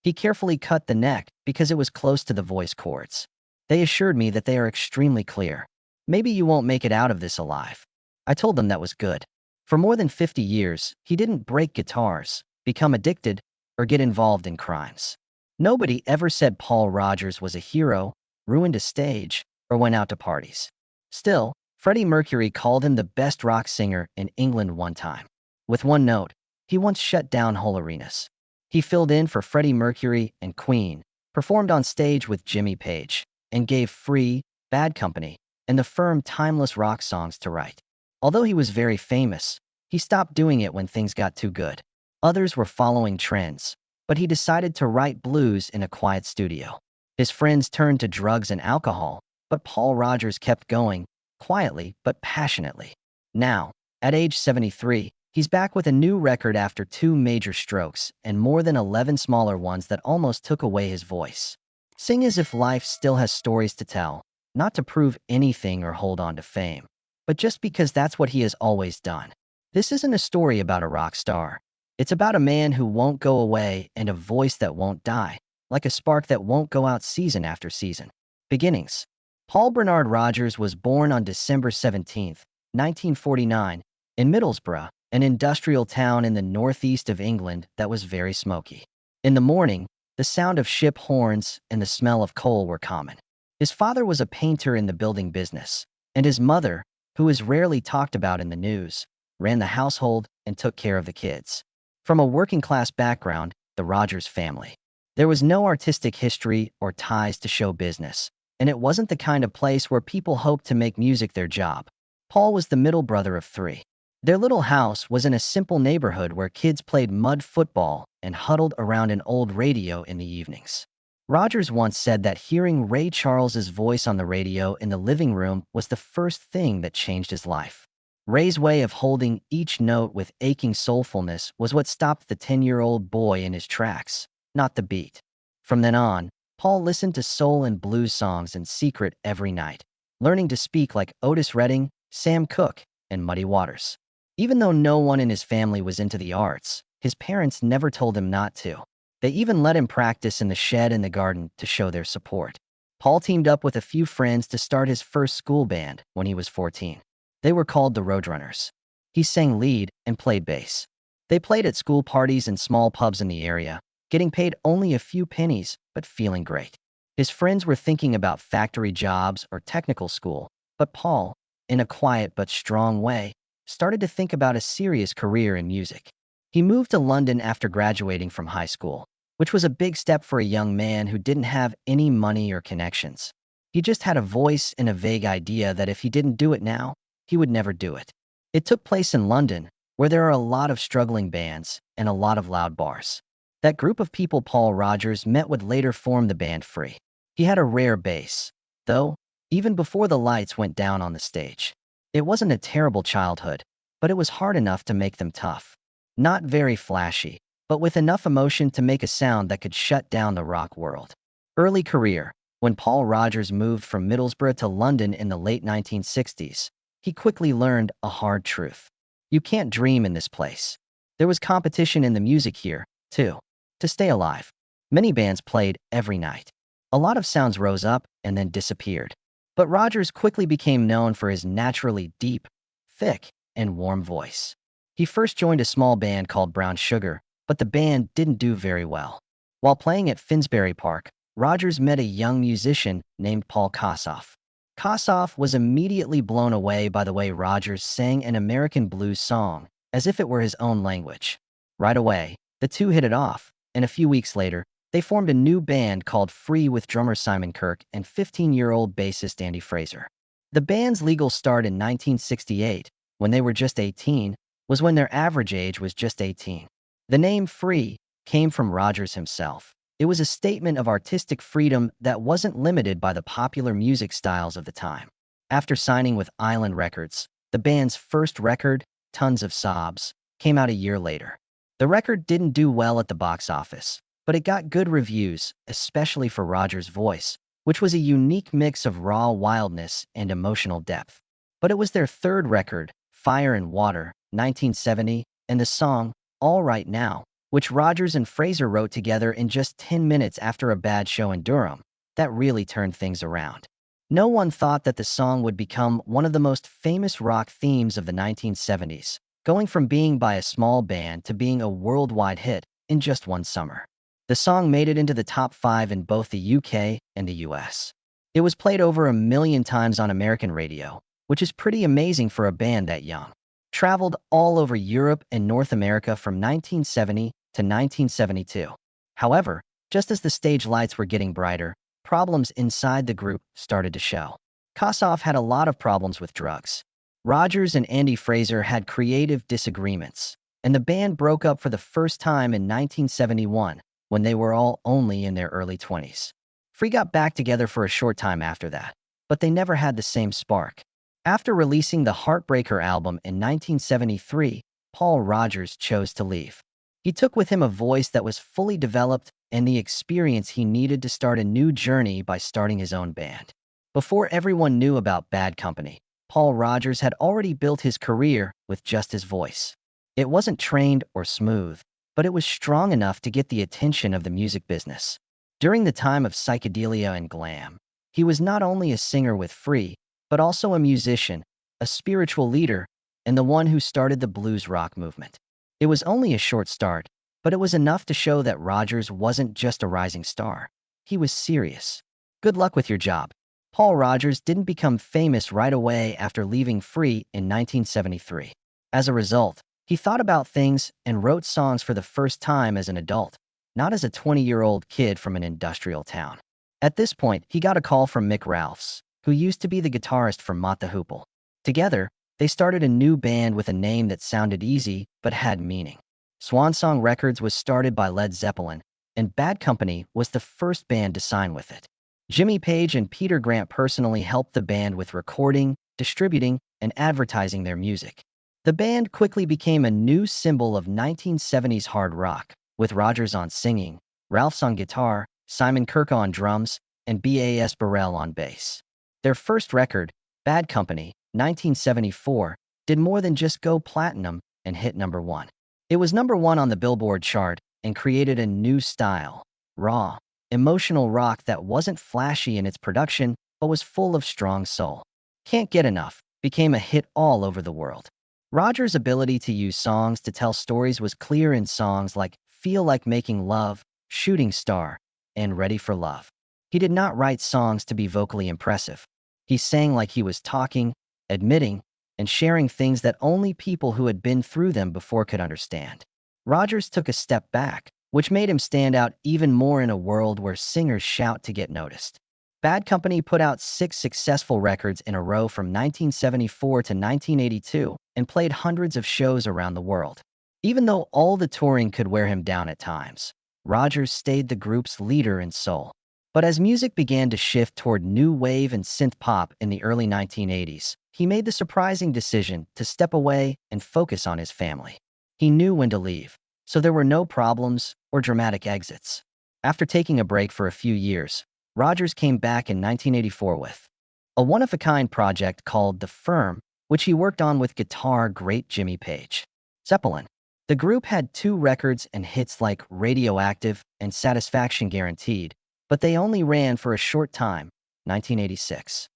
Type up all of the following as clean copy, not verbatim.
He carefully cut the neck because it was close to the voice cords. They assured me that they are extremely clear. Maybe you won't make it out of this alive. I told them that was good. For more than 50 years, he didn't break guitars, become addicted, or get involved in crimes. Nobody ever said Paul Rodgers was a hero, ruined a stage, or went out to parties. Still, Freddie Mercury called him the best rock singer in England one time. With one note, he once shut down whole arenas. He filled in for Freddie Mercury and Queen, performed on stage with Jimmy Page, and gave Free, Bad Company, and the firm timeless rock songs to write. Although he was very famous, he stopped doing it when things got too good. Others were following trends, but he decided to write blues in a quiet studio. His friends turned to drugs and alcohol, but Paul Rodgers kept going, quietly but passionately. Now, at age 73, he's back with a new record after 2 major strokes and more than 11 smaller ones that almost took away his voice. Sing as if life still has stories to tell, not to prove anything or hold on to fame, but just because that's what he has always done. This isn't a story about a rock star. It's about a man who won't go away and a voice that won't die, like a spark that won't go out season after season. Beginnings. Paul Bernard Rodgers was born on December 17, 1949, in Middlesbrough, an industrial town in the northeast of England that was very smoky. In the morning, the sound of ship horns and the smell of coal were common. His father was a painter in the building business, and his mother, who is rarely talked about in the news, ran the household and took care of the kids. From a working-class background, the Rodgers family. There was no artistic history or ties to show business, and it wasn't the kind of place where people hoped to make music their job. Paul was the middle brother of 3. Their little house was in a simple neighborhood where kids played mud football and huddled around an old radio in the evenings. Rodgers once said that hearing Ray Charles's voice on the radio in the living room was the first thing that changed his life. Ray's way of holding each note with aching soulfulness was what stopped the 10-year-old boy in his tracks, not the beat. From then on, Paul listened to soul and blues songs in secret every night, learning to speak like Otis Redding, Sam Cooke, and Muddy Waters. Even though no one in his family was into the arts, his parents never told him not to. They even let him practice in the shed in the garden to show their support. Paul teamed up with a few friends to start his first school band when he was 14. They were called the Roadrunners. He sang lead and played bass. They played at school parties and small pubs in the area, getting paid only a few pennies, but feeling great. His friends were thinking about factory jobs or technical school, but Paul, in a quiet but strong way, started to think about a serious career in music. He moved to London after graduating from high school, which was a big step for a young man who didn't have any money or connections. He just had a voice and a vague idea that if he didn't do it now, he would never do it. It took place in London, where there are a lot of struggling bands and a lot of loud bars. That group of people Paul Rodgers met would later form the band Free. He had a rare bass, though, even before the lights went down on the stage. It wasn't a terrible childhood, but it was hard enough to make them tough. Not very flashy, but with enough emotion to make a sound that could shut down the rock world. Early career. When Paul Rodgers moved from Middlesbrough to London in the late 1960s, he quickly learned a hard truth. You can't dream in this place. There was competition in the music here, too. To stay alive, many bands played every night. A lot of sounds rose up and then disappeared. But Rodgers quickly became known for his naturally deep, thick, and warm voice. He first joined a small band called Brown Sugar, but the band didn't do very well. While playing at Finsbury Park, Rodgers met a young musician named Paul Kossoff. Kossoff was immediately blown away by the way Rodgers sang an American blues song, as if it were his own language. Right away, the two hit it off, and a few weeks later, they formed a new band called Free with drummer Simon Kirke and 15-year-old bassist Andy Fraser. The band's legal start in 1968, when they were just 18, was when their average age was just 18. The name Free came from Rodgers himself. It was a statement of artistic freedom that wasn't limited by the popular music styles of the time. After signing with Island Records, the band's first record, Tons of Sobs, came out a year later. The record didn't do well at the box office, but it got good reviews, especially for Rodgers' voice, which was a unique mix of raw wildness and emotional depth. But it was their third record, Fire and Water, 1970, and the song, All Right Now, which Rodgers and Fraser wrote together in just 10 minutes after a bad show in Durham. That really turned things around. No one thought that the song would become one of the most famous rock themes of the 1970s, going from being by a small band to being a worldwide hit in just one summer. The song made it into the top 5 in both the UK and the US. It was played over 1 million times on American radio, which is pretty amazing for a band that young. Traveled all over Europe and North America from 1970 to 1972. However, just as the stage lights were getting brighter, problems inside the group started to show. Kossoff had a lot of problems with drugs. Rodgers and Andy Fraser had creative disagreements, and the band broke up for the first time in 1971 when they were all only in their early 20s. Free got back together for a short time after that, but they never had the same spark. After releasing the Heartbreaker album in 1973, Paul Rodgers chose to leave. He took with him a voice that was fully developed and the experience he needed to start a new journey by starting his own band. Before everyone knew about Bad Company, Paul Rodgers had already built his career with just his voice. It wasn't trained or smooth, but it was strong enough to get the attention of the music business. During the time of psychedelia and glam, he was not only a singer with Free, but also a musician, a spiritual leader, and the one who started the blues rock movement. It was only a short start, but it was enough to show that Rodgers wasn't just a rising star. He was serious. Good luck with your job. Paul Rodgers didn't become famous right away after leaving Free in 1973. As a result, he thought about things and wrote songs for the first time as an adult, not as a 20-year-old kid from an industrial town. At this point, he got a call from Mick Ralphs, who used to be the guitarist for Mott the Hoople. Together, they started a new band with a name that sounded easy but had meaning. Swansong Records was started by Led Zeppelin, and Bad Company was the first band to sign with it. Jimmy Page and Peter Grant personally helped the band with recording, distributing, and advertising their music. The band quickly became a new symbol of 1970s hard rock, with Rodgers on singing, Ralphs on guitar, Simon Kirke on drums, and Bas Burrell on bass. Their first record, Bad Company, 1974, did more than just go platinum and hit #1. It was #1 on the Billboard chart and created a new style, raw, emotional rock that wasn't flashy in its production but was full of strong soul. Can't Get Enough became a hit all over the world. Rodgers' ability to use songs to tell stories was clear in songs like Feel Like Making Love, Shooting Star, and Ready for Love. He did not write songs to be vocally impressive. He sang like he was talking, admitting, and sharing things that only people who had been through them before could understand. Rodgers took a step back, which made him stand out even more in a world where singers shout to get noticed. Bad Company put out 6 successful records in a row from 1974 to 1982 and played hundreds of shows around the world. Even though all the touring could wear him down at times, Rodgers stayed the group's leader in soul. But as music began to shift toward new wave and synth pop in the early 1980s, he made the surprising decision to step away and focus on his family. He knew when to leave, so there were no problems or dramatic exits. After taking a break for a few years, Rodgers came back in 1984 with a one-of-a-kind project called The Firm, which he worked on with guitar great Jimmy Page. Zeppelin. The group had 2 records and hits like Radioactive and Satisfaction Guaranteed, but they only ran for a short time, 1986.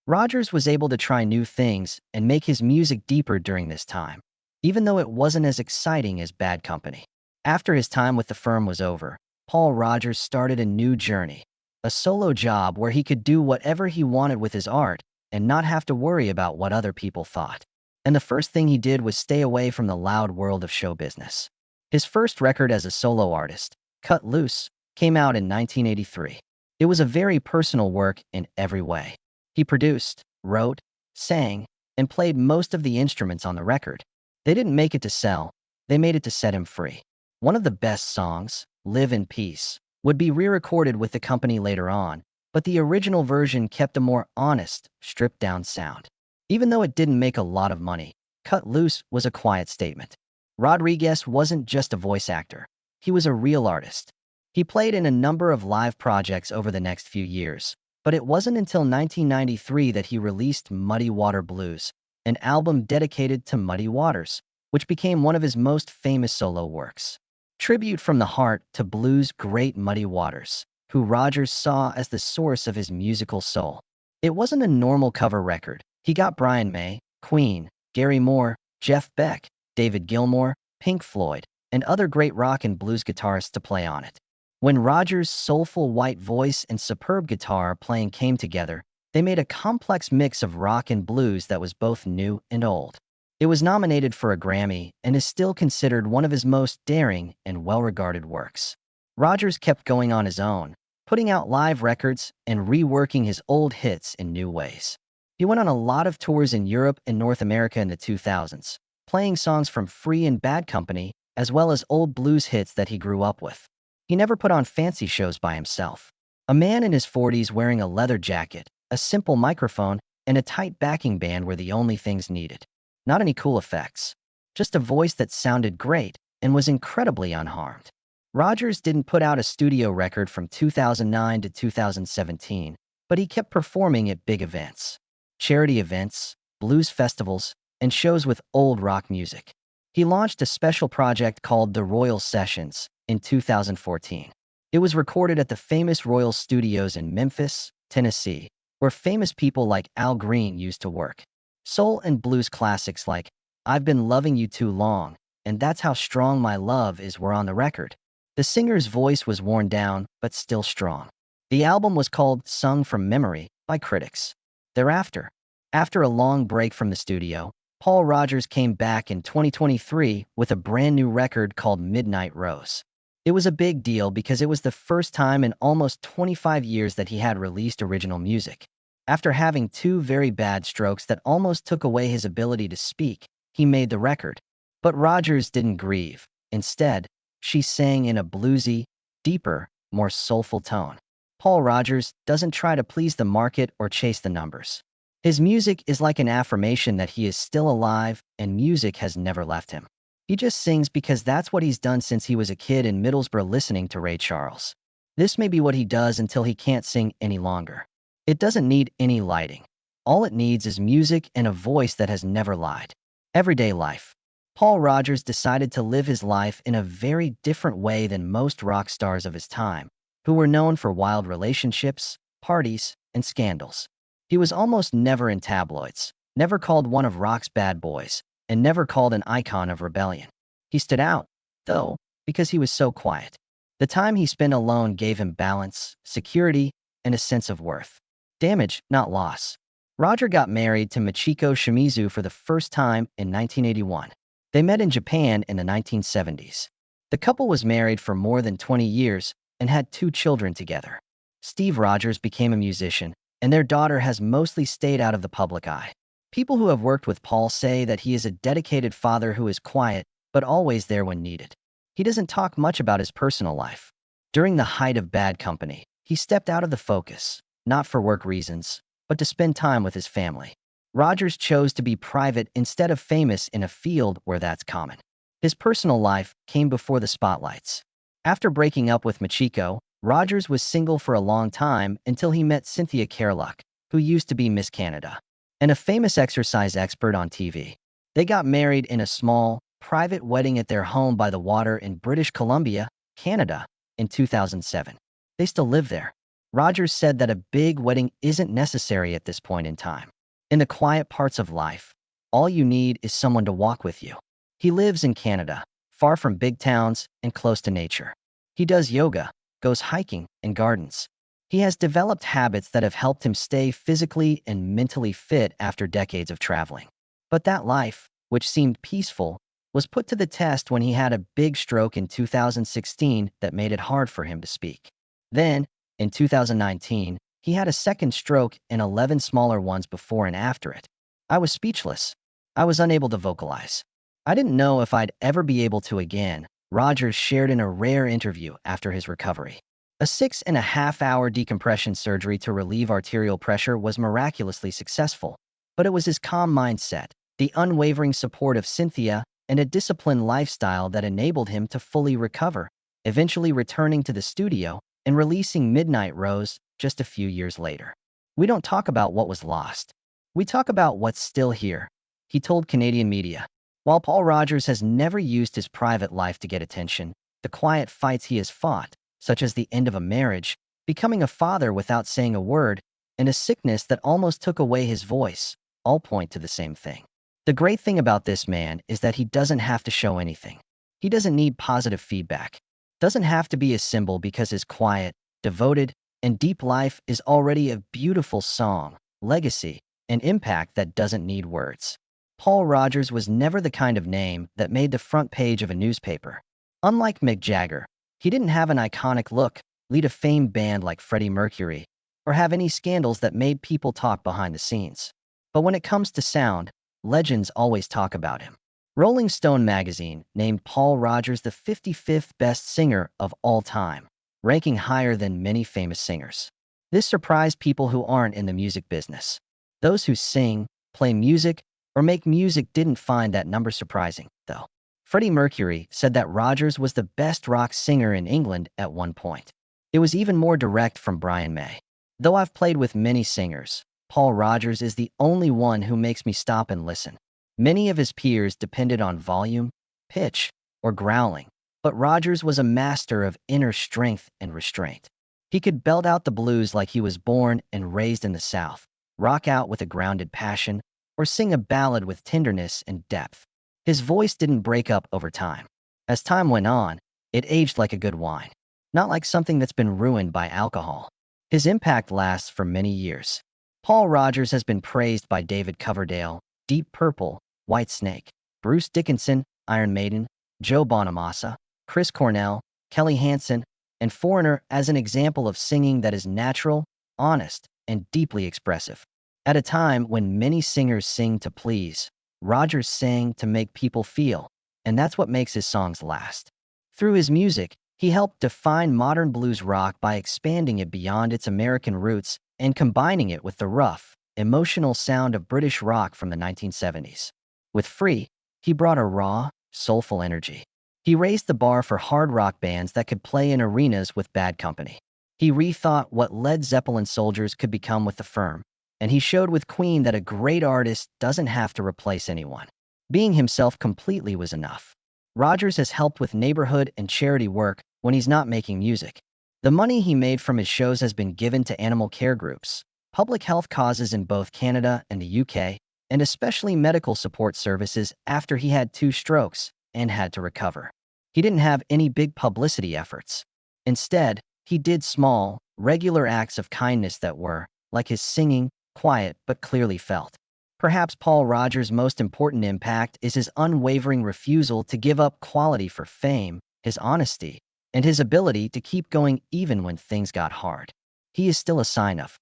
Rodgers was able to try new things and make his music deeper during this time, even though it wasn't as exciting as Bad Company. After his time with The Firm was over, Paul Rodgers started a new journey, a solo job where he could do whatever he wanted with his art and not have to worry about what other people thought. And the first thing he did was stay away from the loud world of show business. His first record as a solo artist, Cut Loose, came out in 1983. It was a very personal work in every way. He produced, wrote, sang, and played most of the instruments on the record. They didn't make it to sell, they made it to set him free. One of the best songs, Live in Peace, would be re-recorded with the company later on, but the original version kept a more honest, stripped-down sound. Even though it didn't make a lot of money, Cut Loose was a quiet statement. Rodriguez wasn't just a voice actor. He was a real artist. He played in a number of live projects over the next few years, but it wasn't until 1993 that he released Muddy Water Blues, an album dedicated to Muddy Waters, which became one of his most famous solo works. Tribute from the heart to blues great Muddy Waters, who Rodgers saw as the source of his musical soul. It wasn't a normal cover record. He got Brian May, Queen, Gary Moore, Jeff Beck, David Gilmour, Pink Floyd, and other great rock and blues guitarists to play on it. When Rodgers' soulful white voice and superb guitar playing came together, they made a complex mix of rock and blues that was both new and old. It was nominated for a Grammy and is still considered one of his most daring and well-regarded works. Rodgers kept going on his own, putting out live records and reworking his old hits in new ways. He went on a lot of tours in Europe and North America in the 2000s, playing songs from Free and Bad Company, as well as old blues hits that he grew up with. He never put on fancy shows by himself. A man in his 40s wearing a leather jacket, a simple microphone, and a tight backing band were the only things needed. Not any cool effects. Just a voice that sounded great and was incredibly unharmed. Rodgers didn't put out a studio record from 2009 to 2017, but he kept performing at big events. Charity events, blues festivals, and shows with old rock music. He launched a special project called The Royal Sessions in 2014. It was recorded at the famous Royal Studios in Memphis, Tennessee, where famous people like Al Green used to work. Soul and blues classics like I've Been Loving You Too Long and That's How Strong My Love Is were on the record. The singer's voice was worn down, but still strong. The album was called Sung from Memory by critics. Thereafter, after a long break from the studio, Paul Rodgers came back in 2023 with a brand new record called Midnight Rose. It was a big deal because it was the first time in almost 25 years that he had released original music. After having two very bad strokes that almost took away his ability to speak, he made the record. But Rodgers didn't grieve. Instead, she sang in a bluesy, deeper, more soulful tone. Paul Rodgers doesn't try to please the market or chase the numbers. His music is like an affirmation that he is still alive and music has never left him. He just sings because that's what he's done since he was a kid in Middlesbrough listening to Ray Charles. This may be what he does until he can't sing any longer. It doesn't need any lighting. All it needs is music and a voice that has never lied. Everyday life. Paul Rodgers decided to live his life in a very different way than most rock stars of his time, who were known for wild relationships, parties, and scandals. He was almost never in tabloids, never called one of rock's bad boys, and never called an icon of rebellion. He stood out, though, because he was so quiet. The time he spent alone gave him balance, security, and a sense of worth. Damage, not loss. Roger got married to Michiko Shimizu for the first time in 1981. They met in Japan in the 1970s. The couple was married for more than 20 years and had 2 children together. Steve Rodgers became a musician, and their daughter has mostly stayed out of the public eye. People who have worked with Paul say that he is a dedicated father who is quiet, but always there when needed. He doesn't talk much about his personal life. During the height of Bad Company, he stepped out of the focus, not for work reasons, but to spend time with his family. Rodgers chose to be private instead of famous in a field where that's common. His personal life came before the spotlights. After breaking up with Michiko, Rodgers was single for a long time until he met Cynthia Carluck, who used to be Miss Canada, and a famous exercise expert on TV. They got married in a small, private wedding at their home by the water in British Columbia, Canada, in 2007. They still live there. Rodgers said that a big wedding isn't necessary at this point in time. In the quiet parts of life, all you need is someone to walk with you. He lives in Canada, far from big towns and close to nature. He does yoga, goes hiking, and gardens. He has developed habits that have helped him stay physically and mentally fit after decades of traveling. But that life, which seemed peaceful, was put to the test when he had a big stroke in 2016 that made it hard for him to speak. Then, in 2019, he had a second stroke and 11 smaller ones before and after it. I was speechless. I was unable to vocalize. I didn't know if I'd ever be able to again, Rodgers shared in a rare interview after his recovery. A 6.5-hour decompression surgery to relieve arterial pressure was miraculously successful, but it was his calm mindset, the unwavering support of Cynthia, and a disciplined lifestyle that enabled him to fully recover, eventually returning to the studio and releasing Midnight Rose just a few years later. We don't talk about what was lost. We talk about what's still here, he told Canadian media. While Paul Rodgers has never used his private life to get attention, the quiet fights he has fought, such as the end of a marriage, becoming a father without saying a word, and a sickness that almost took away his voice, all point to the same thing. The great thing about this man is that he doesn't have to show anything. He doesn't need positive feedback. Doesn't have to be a symbol because his quiet, devoted, and deep life is already a beautiful song, legacy, and impact that doesn't need words. Paul Rodgers was never the kind of name that made the front page of a newspaper. Unlike Mick Jagger, he didn't have an iconic look, lead a famed band like Freddie Mercury, or have any scandals that made people talk behind the scenes. But when it comes to sound, legends always talk about him. Rolling Stone magazine named Paul Rodgers the 55th best singer of all time, ranking higher than many famous singers. This surprised people who aren't in the music business. Those who sing, play music, or make music didn't find that number surprising, though. Freddie Mercury said that Rodgers was the best rock singer in England at one point. It was even more direct from Brian May. Though I've played with many singers, Paul Rodgers is the only one who makes me stop and listen. Many of his peers depended on volume, pitch, or growling, but Rodgers was a master of inner strength and restraint. He could belt out the blues like he was born and raised in the South, rock out with a grounded passion, or sing a ballad with tenderness and depth. His voice didn't break up over time. As time went on, it aged like a good wine, not like something that's been ruined by alcohol. His impact lasts for many years. Paul Rodgers has been praised by David Coverdale, Deep Purple, Whitesnake, Bruce Dickinson, Iron Maiden, Joe Bonamassa, Chris Cornell, Kelly Hansen, and Foreigner as an example of singing that is natural, honest, and deeply expressive. At a time when many singers sing to please, Rodgers sang to make people feel, and that's what makes his songs last. Through his music, he helped define modern blues rock by expanding it beyond its American roots and combining it with the rough, emotional sound of British rock from the 1970s. With Free, he brought a raw, soulful energy. He raised the bar for hard rock bands that could play in arenas with Bad Company. He rethought what Led Zeppelin soldiers could become with The Firm, and he showed with Queen that a great artist doesn't have to replace anyone. Being himself completely was enough. Rodgers has helped with neighborhood and charity work when he's not making music. The money he made from his shows has been given to animal care groups, public health causes in both Canada and the UK, and especially medical support services after he had 2 strokes and had to recover. He didn't have any big publicity efforts. Instead, he did small, regular acts of kindness that were, like his singing, quiet but clearly felt. Perhaps Paul Rodgers' most important impact is his unwavering refusal to give up quality for fame, his honesty, and his ability to keep going even when things got hard. He is still a sign of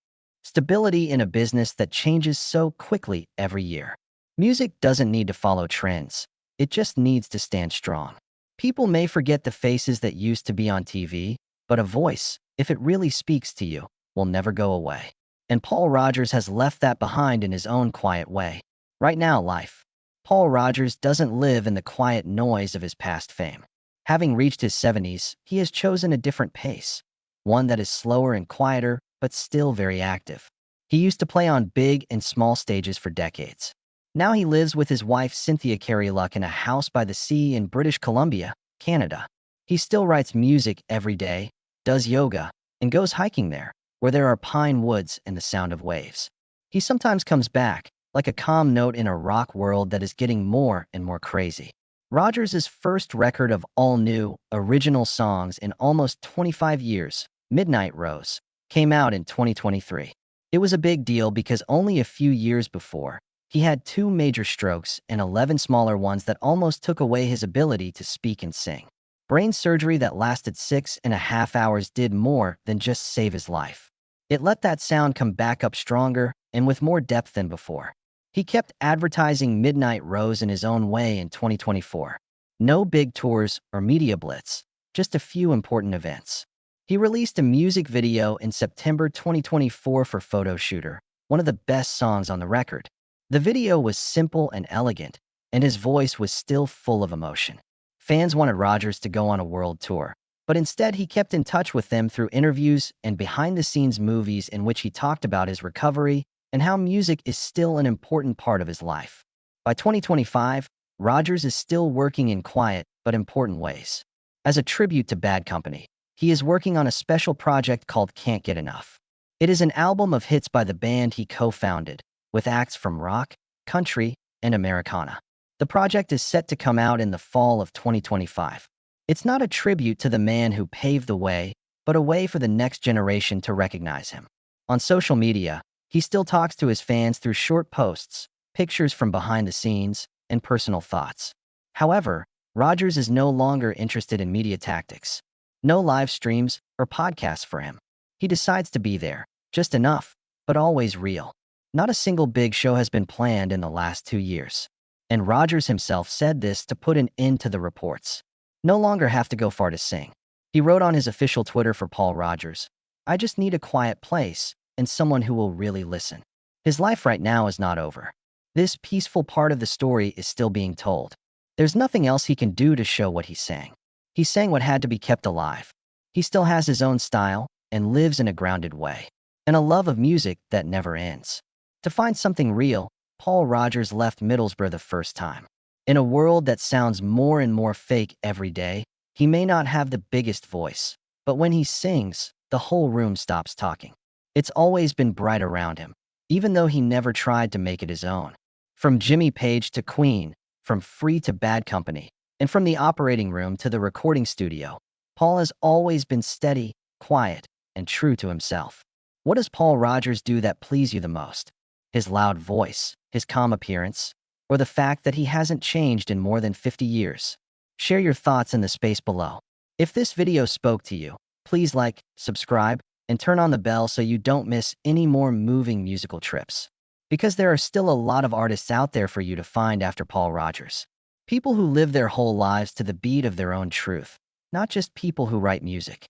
stability in a business that changes so quickly every year. Music doesn't need to follow trends. It just needs to stand strong. People may forget the faces that used to be on TV, but a voice, if it really speaks to you, will never go away. And Paul Rodgers has left that behind in his own quiet way. Right now, life. Paul Rodgers doesn't live in the quiet noise of his past fame. Having reached his 70s, he has chosen a different pace, one that is slower and quieter, but still very active. He used to play on big and small stages for decades. Now he lives with his wife Cynthia Carey-Luck in a house by the sea in British Columbia, Canada. He still writes music every day, does yoga, and goes hiking there, where there are pine woods and the sound of waves. He sometimes comes back, like a calm note in a rock world that is getting more and more crazy. Rodgers' first record of all new, original songs in almost 25 years, Midnight Rose, came out in 2023. It was a big deal because only a few years before, he had 2 major strokes and 11 smaller ones that almost took away his ability to speak and sing. Brain surgery that lasted 6.5 hours did more than just save his life. It let that sound come back up stronger and with more depth than before. He kept advertising Midnight Rose in his own way in 2024. No big tours or media blitz, just a few important events. He released a music video in September 2024 for Photo Shooter, one of the best songs on the record. The video was simple and elegant, and his voice was still full of emotion. Fans wanted Rodgers to go on a world tour, but instead he kept in touch with them through interviews and behind-the-scenes movies in which he talked about his recovery and how music is still an important part of his life. By 2025, Rodgers is still working in quiet but important ways. As a tribute to Bad Company, he is working on a special project called Can't Get Enough. It is an album of hits by the band he co-founded, with acts from rock, country, and Americana. The project is set to come out in the fall of 2025. It's not a tribute to the man who paved the way, but a way for the next generation to recognize him. On social media, he still talks to his fans through short posts, pictures from behind the scenes, and personal thoughts. However, Rodgers is no longer interested in media tactics. No live streams or podcasts for him. He decides to be there, just enough, but always real. Not a single big show has been planned in the last 2 years. And Rodgers himself said this to put an end to the reports. No longer have to go far to sing. He wrote on his official Twitter for Paul Rodgers, "I just need a quiet place and someone who will really listen." His life right now is not over. This peaceful part of the story is still being told. There's nothing else he can do to show what he sang. He sang what had to be kept alive. He still has his own style and lives in a grounded way, and a love of music that never ends. To find something real, Paul Rodgers left Middlesbrough the first time. In a world that sounds more and more fake every day, he may not have the biggest voice, but when he sings, the whole room stops talking. It's always been bright around him, even though he never tried to make it his own. From Jimmy Page to Queen, from Free to Bad Company, and from the operating room to the recording studio, Paul has always been steady, quiet, and true to himself. What does Paul Rodgers do that pleases you the most? His loud voice, his calm appearance, or the fact that he hasn't changed in more than 50 years? Share your thoughts in the space below. If this video spoke to you, please like, subscribe, and turn on the bell so you don't miss any more moving musical trips. Because there are still a lot of artists out there for you to find after Paul Rodgers. People who live their whole lives to the beat of their own truth, not just people who write music.